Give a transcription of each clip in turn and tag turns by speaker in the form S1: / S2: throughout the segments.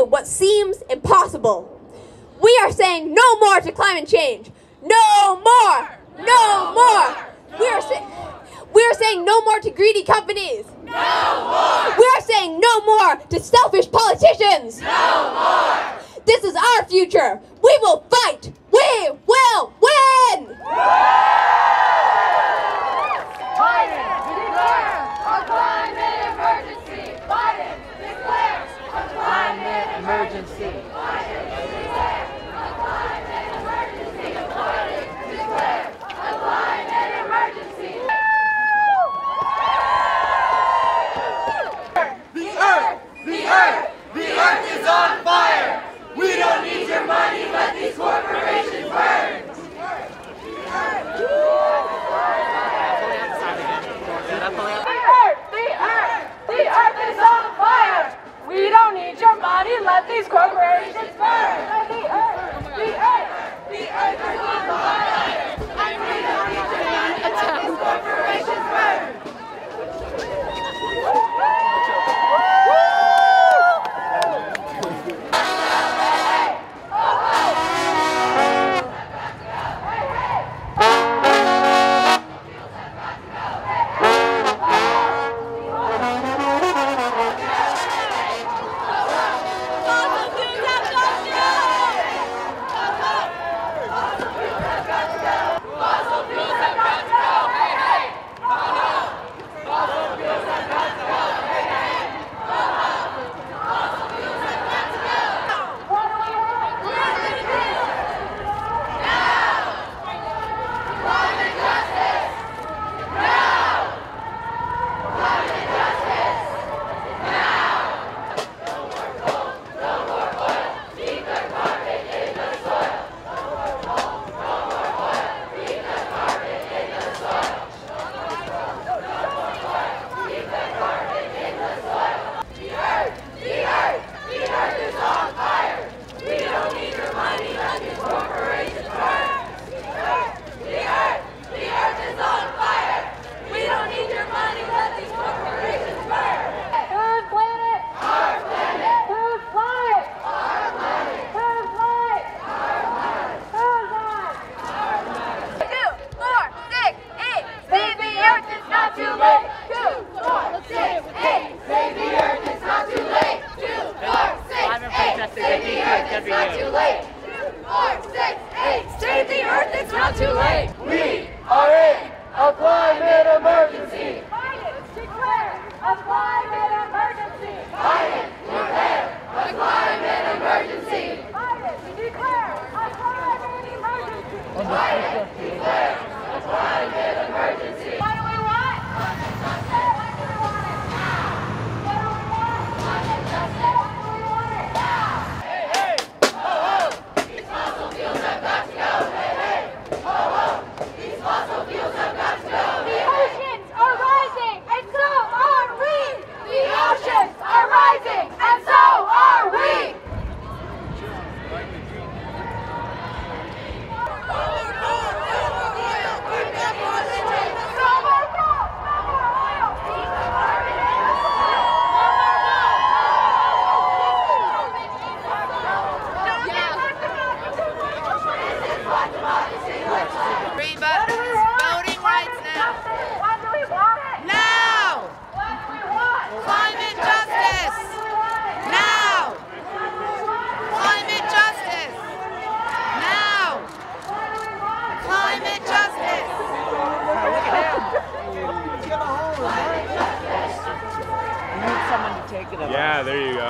S1: What seems impossible. We are saying no more to climate change. No more. No more. We are saying no more to greedy companies. No more. We are saying no more to selfish politicians. No more. This is our future. We will fight. We will win.
S2: Biden declares a climate emergency. Biden declares a climate emergency. Biden declares a climate emergency. Biden declares a climate emergency. The earth is on fire. We don't need your money. Let these corporations burn. The earth is on fire. We don't need your money. Let these corporations burn. The earth is on fire. And we don't need your money. Let these corporations burn. Save the earth, it's not too late! We are in a climate emergency! Biden declare a climate emergency! Biden declare a climate emergency! Biden declare a climate emergency! Biden declare a climate emergency! What do we want? Climate justice! What do we want it now? What do we want? Climate justice! What do we want it now? Hey, hey! Ho, ho! These fossil fuels have got to go! Hey, hey! Ho, ho! These fossil fuels have got to go! The oceans are rising, and so are we! The oceans are rising, and so are we!
S3: Voting rights now.
S2: When do we want it?
S3: Now.
S2: What do we want?
S3: Climate justice. Now. Climate justice. Now. Climate justice.
S4: You need someone to take it up.
S5: Yeah, there you go.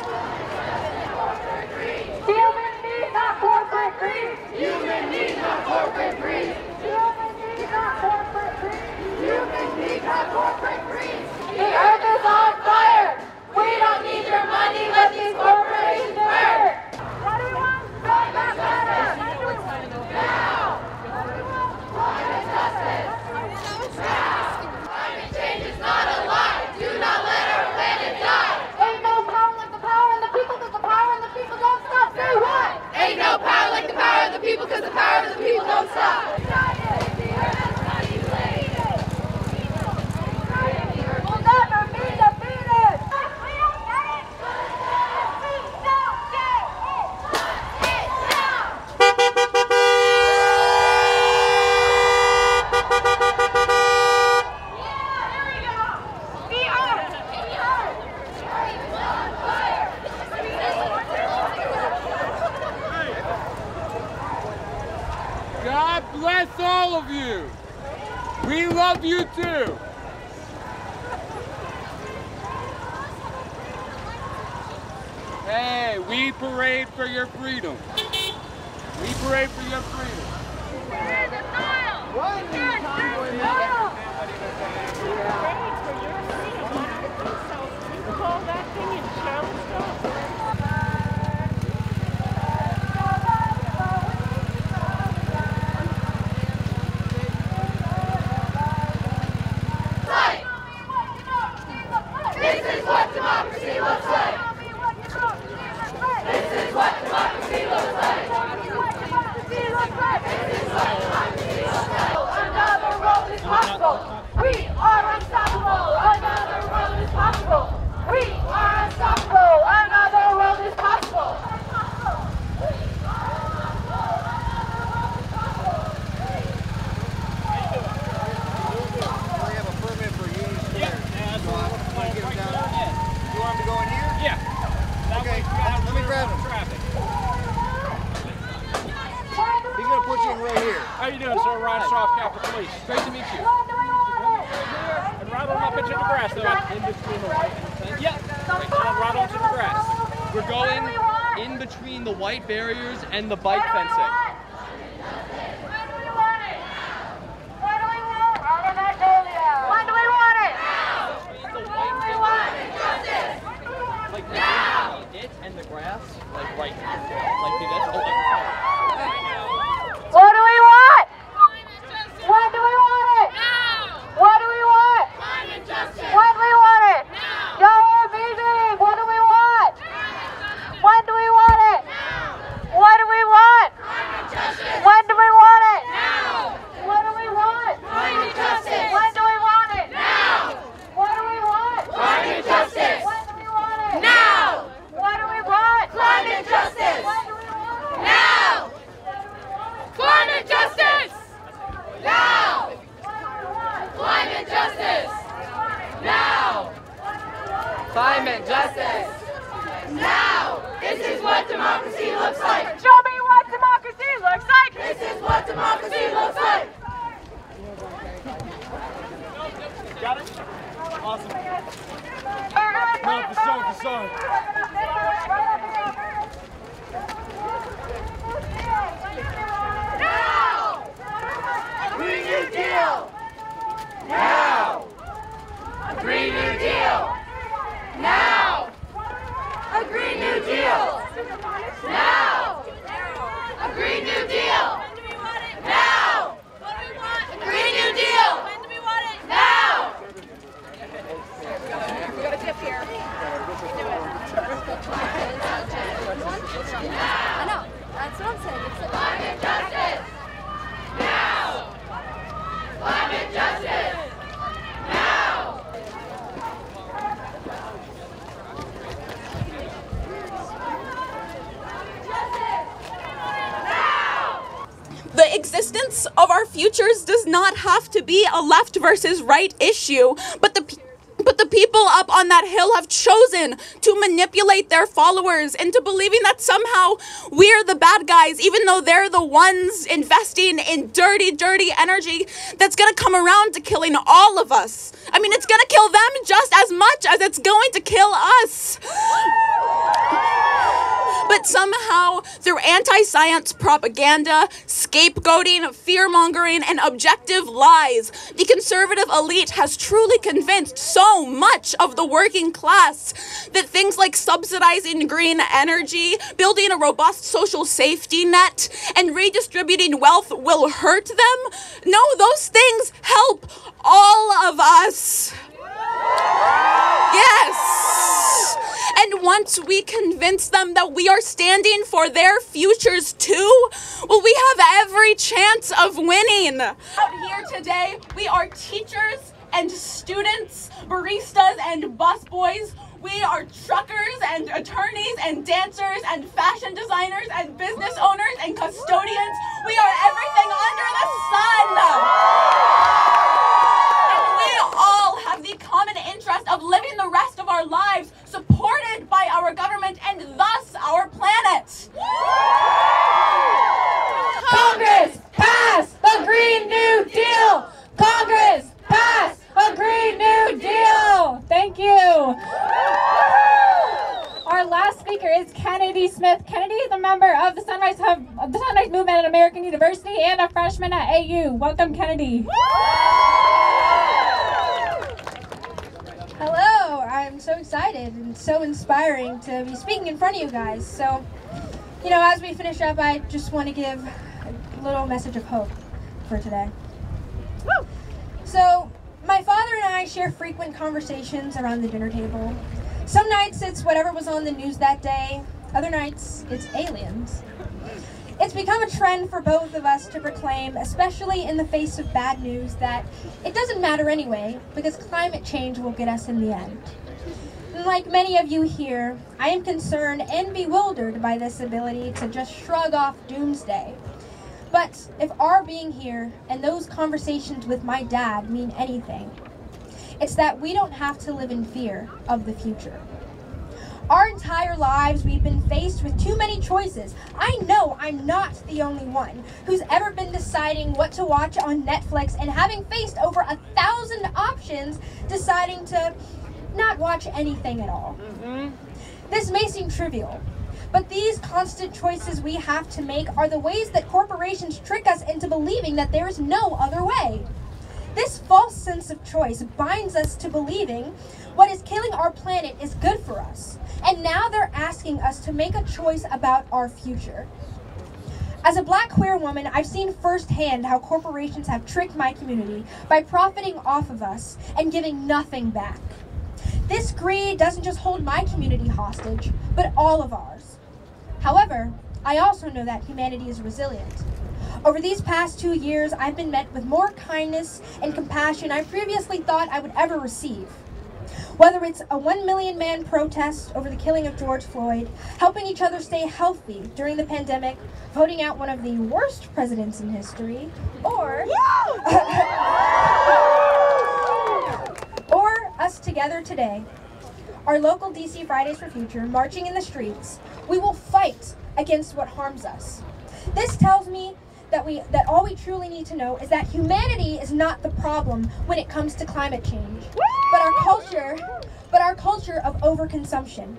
S2: Human need, not corporate greed. Human need, not corporate greed. Human need, not corporate greed. Human need, not corporate greed. The earth is on fire. We don't need your money. Let these corporations burn. What do we want? Build back better. Now. What do we want?
S5: God bless all of you. We love you too. Hey, we parade for your freedom. We parade for your freedom.
S2: This is what democracy looks like. This is what democracy looks like. Another world is possible. We are unstoppable. Another world is possible. We are unstoppable. Another world is possible.
S6: We have a permit for use here. So I want to get him down. You want him to go in here?
S5: Yeah.
S6: Okay, let me grab him. He's going to put you in right here.
S5: How you doing, sir? Ron Shaw, Capitol Police. Great to meet you. And right on up into the grass, though. In between the white and the fence. Yeah. Right onto the grass.
S7: We're going in between the white barriers and the bike fencing.
S2: When do we want it?
S7: Between the white like it and the grass, like right here. Like this. Oh, like
S2: What do we want? When do we want it? What do we want? When do we want it? Y'all are amazing. What do we want? When do we want it? What do we want? When do we want it? What do we want? Climate justice. When do we want it? Now. What do we want? Climate justice. When do we want it? Now. What do we want? Climate justice. When do we want it? Now. Climate justice. Now. Climate justice. Now. Climate justice. Now. This is what democracy looks like. Show me what democracy looks like. This is what democracy looks like.
S5: Got it? Awesome. No, for sure.
S2: Now! A Green New Deal! Now! A Green New Deal! Now! A Green New Deal! Now! A Green New Deal! Now! A Green New Deal! Now!
S1: We got a tip here. I know. That's what I'm saying. It's like
S2: Climate justice! Now! Climate justice! Now!
S8: The existence of our futures does not have to be a left versus right issue, but the people up on that hill have chosen to manipulate their followers into believing that somehow we're the bad guys, even though they're the ones investing in dirty, dirty energy that's gonna come around to killing all of us. I mean, it's gonna kill them just as much as it's going to kill us. But somehow, through anti-science propaganda, scapegoating, fear-mongering, and objective lies, the conservative elite has truly convinced so much of the working class that things like subsidizing green energy, building a robust social safety net, and redistributing wealth will hurt them. No, those things help all of us. Yes! And once we convince them that we are standing for their futures too, well, we have every chance of winning. Out here today, we are teachers and students, baristas and busboys. We are truckers and attorneys and dancers and fashion designers and business owners and custodians. We are everything under the sun. And we all have the common interest of living the rest of our lives supported by our government and thus our planet.
S2: Congress, pass!
S9: AU. Welcome, Kennedy.
S10: Hello, I'm so excited and so inspiring to be speaking in front of you guys. So, as we finish up, I just want to give a little message of hope for today. So, my father and I share frequent conversations around the dinner table. Some nights it's whatever was on the news that day. Other nights it's aliens. It's become a trend for both of us to proclaim, especially in the face of bad news, that it doesn't matter anyway, because climate change will get us in the end. And like many of you here, I am concerned and bewildered by this ability to just shrug off doomsday. But if our being here and those conversations with my dad mean anything, it's that we don't have to live in fear of the future. Our entire lives, we've been faced with too many choices. I know I'm not the only one who's ever been deciding what to watch on Netflix and having faced over 1,000 options, deciding to not watch anything at all. This may seem trivial, but these constant choices we have to make are the ways that corporations trick us into believing that there is no other way. This false sense of choice binds us to believing what is killing our planet is good for us. And now they're asking us to make a choice about our future. As a Black queer woman, I've seen firsthand how corporations have tricked my community by profiting off of us and giving nothing back. This greed doesn't just hold my community hostage, but all of ours. However, I also know that humanity is resilient. Over these past 2 years, I've been met with more kindness and compassion I previously thought I would ever receive. Whether it's a 1 million man protest over the killing of George Floyd, helping each other stay healthy during the pandemic, voting out one of the worst presidents in history, or us together today, our local DC Fridays for Future, marching in the streets, we will fight against what harms us. This tells me that all we truly need to know is that humanity is not the problem when it comes to climate change, but our culture of overconsumption.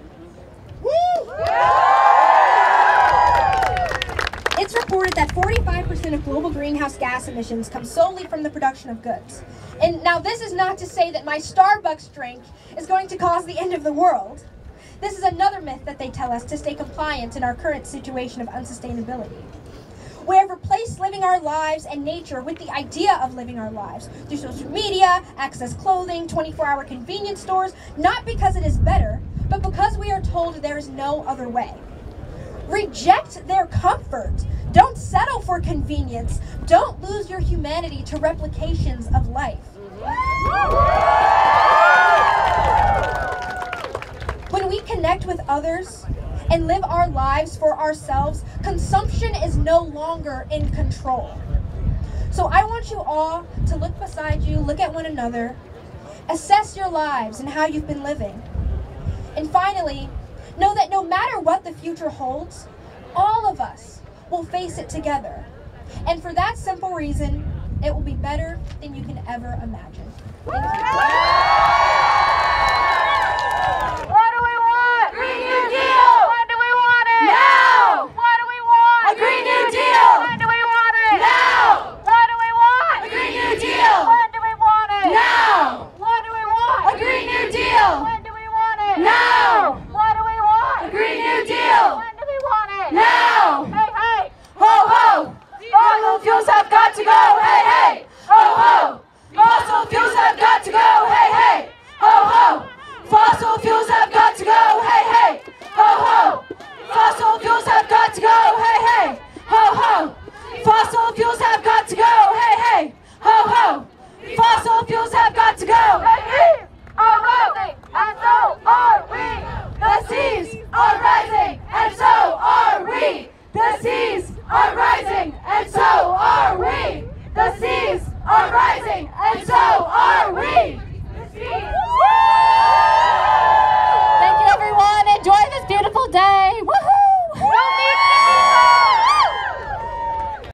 S10: It's reported that 45% of global greenhouse gas emissions come solely from the production of goods. And now this is not to say that my Starbucks drink is going to cause the end of the world. This is another myth that they tell us to stay compliant in our current situation of unsustainability. We have replaced living our lives and nature with the idea of living our lives through social media, access clothing, 24-hour convenience stores, not because it is better, but because we are told there is no other way. Reject their comfort. Don't settle for convenience. Don't lose your humanity to replications of life. When we connect with others and live our lives for ourselves, consumption is no longer in control. So I want you all to look beside you, look at one another, assess your lives and how you've been living. And finally, know that no matter what the future holds, all of us will face it together. And for that simple reason, it will be better than you can ever imagine. Thank you.
S2: What do we want? Green New Deal! When do we want it? Now! What do we want? A Green New Deal! When do we want it? Now! What do we want? A Green New Deal! When do we want it? Now! What do we want? A Green New Deal! When do we want it? Now! What do we want? A Green New Deal! When do we want it? Now! Hey, hey! Ho, ho! Fossil fuels have got to go! Hey, hey! Ho, ho! Fossil fuels have got to go! Hey, hey! Ho, ho! Fossil fuels have got to go! Hey, hey! Ho, ho! Fossil fuels have got to go! Hey, hey! Ho, ho! Fossil fuels have got to go! Hey, hey! Ho, ho! Fossil fuels have got to go!